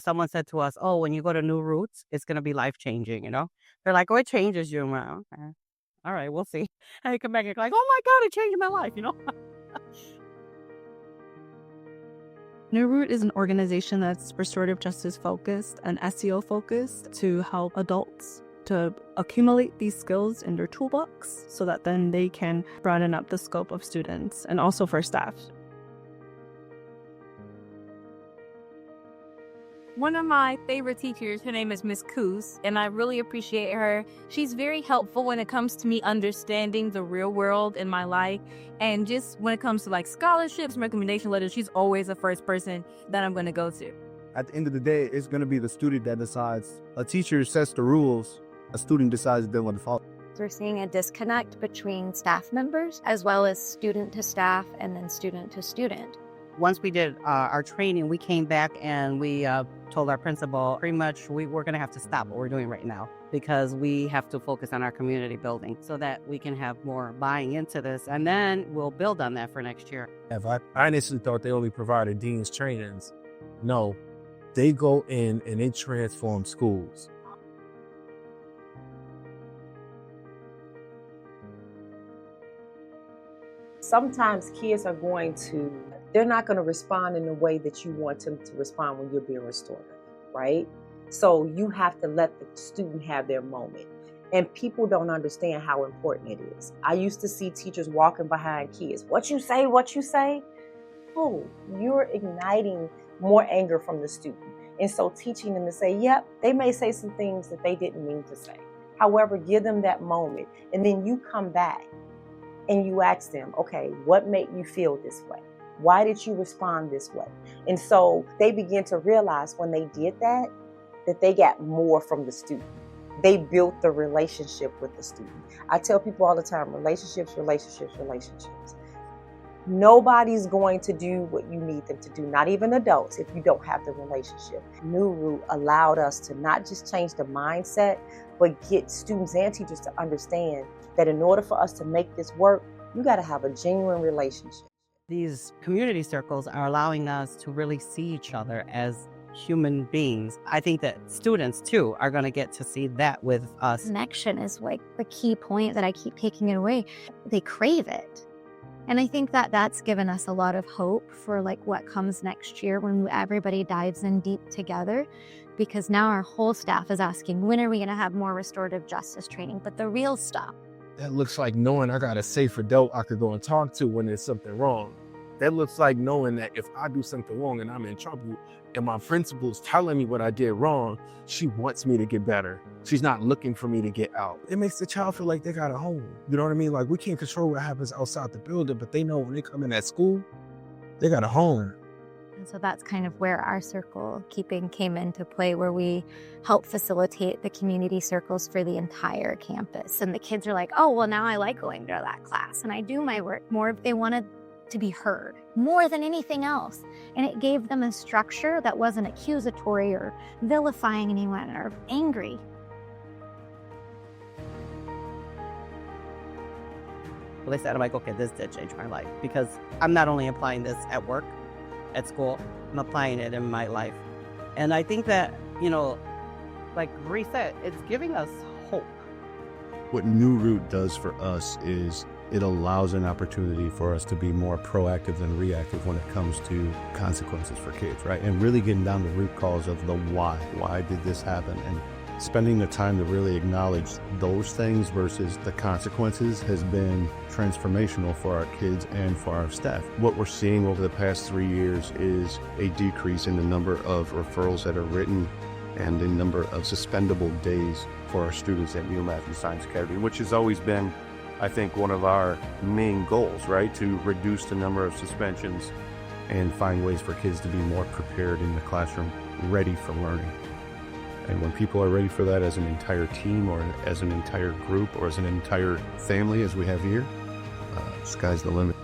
someone said to us, oh, when you go to New Roots, it's going to be life changing, They're like, oh, it changes you. I'm like, okay. All right, we'll see. And I come back and like, oh my God, it changed my life. NewRoot is an organization that's restorative justice focused and SEO focused to help adults to accumulate these skills in their toolbox so that then they can broaden up the scope of students and also for staff. One of my favorite teachers, her name is Miss Coos, and I really appreciate her. She's very helpful when it comes to me understanding the real world in my life. And just when it comes to like scholarships, recommendation letters, she's always the first person that I'm going to go to. At the end of the day, it's going to be the student that decides. A teacher sets the rules, a student decides if they want to follow. We're seeing a disconnect between staff members as well as student to staff and then student to student. Once we did our training, we came back and we told our principal pretty much we're going to have to stop what we're doing right now because we have to focus on our community building so that we can have more buying into this. And then we'll build on that for next year. I initially thought they only provided dean's trainings. No, they go in and they transform schools. Sometimes kids are they're not going to respond in the way that you want them to respond when you're being restorative, right? So you have to let the student have their moment. And people don't understand how important it is. I used to see teachers walking behind kids. What you say? Oh, you're igniting more anger from the student. And so teaching them to say, yep, they may say some things that they didn't mean to say. However, give them that moment. And then you come back and you ask them, okay, what made you feel this way? Why did you respond this way? And so they begin to realize when they did that they got more from the student. They built the relationship with the student. I tell people all the time, relationships. Nobody's going to do what you need them to do, not even adults, if you don't have the relationship. NewRoot allowed us to not just change the mindset, but get students and teachers to understand that in order for us to make this work, you got to have a genuine relationship. These community circles are allowing us to really see each other as human beings. I think that students, too, are going to get to see that with us. Connection is like the key point that I keep taking it away. They crave it. And I think that that's given us a lot of hope for like what comes next year when everybody dives in deep together, because now our whole staff is asking, when are we going to have more restorative justice training? But the real stuff. That looks like knowing I got a safe adult I could go and talk to when there's something wrong. That looks like knowing that if I do something wrong and I'm in trouble and my principal's telling me what I did wrong, she wants me to get better. She's not looking for me to get out. It makes the child feel like they got a home. You know what I mean? Like, we can't control what happens outside the building, but they know when they come in at school, they got a home. And so that's kind of where our circle keeping came into play, where we help facilitate the community circles for the entire campus. And the kids are like, oh, well, now I like going to that class and I do my work more if they wanted to be heard more than anything else. And it gave them a structure that wasn't accusatory or vilifying anyone or angry. They said, I'm like, okay, this did change my life because I'm not only applying this at work, at school, I'm applying it in my life. And I think that, like Bree said, it's giving us hope. What NewRoot does for us is it allows an opportunity for us to be more proactive than reactive when it comes to consequences for kids, right? And really getting down to the root cause of the why. Why did this happen? And spending the time to really acknowledge those things versus the consequences has been transformational for our kids and for our staff. What we're seeing over the past 3 years is a decrease in the number of referrals that are written and the number of suspendable days for our students at Neil Matthews Science Academy, which has always been, I think, one of our main goals, right? To reduce the number of suspensions and find ways for kids to be more prepared in the classroom, ready for learning. And when people are ready for that as an entire team or as an entire group or as an entire family, as we have here, sky's the limit.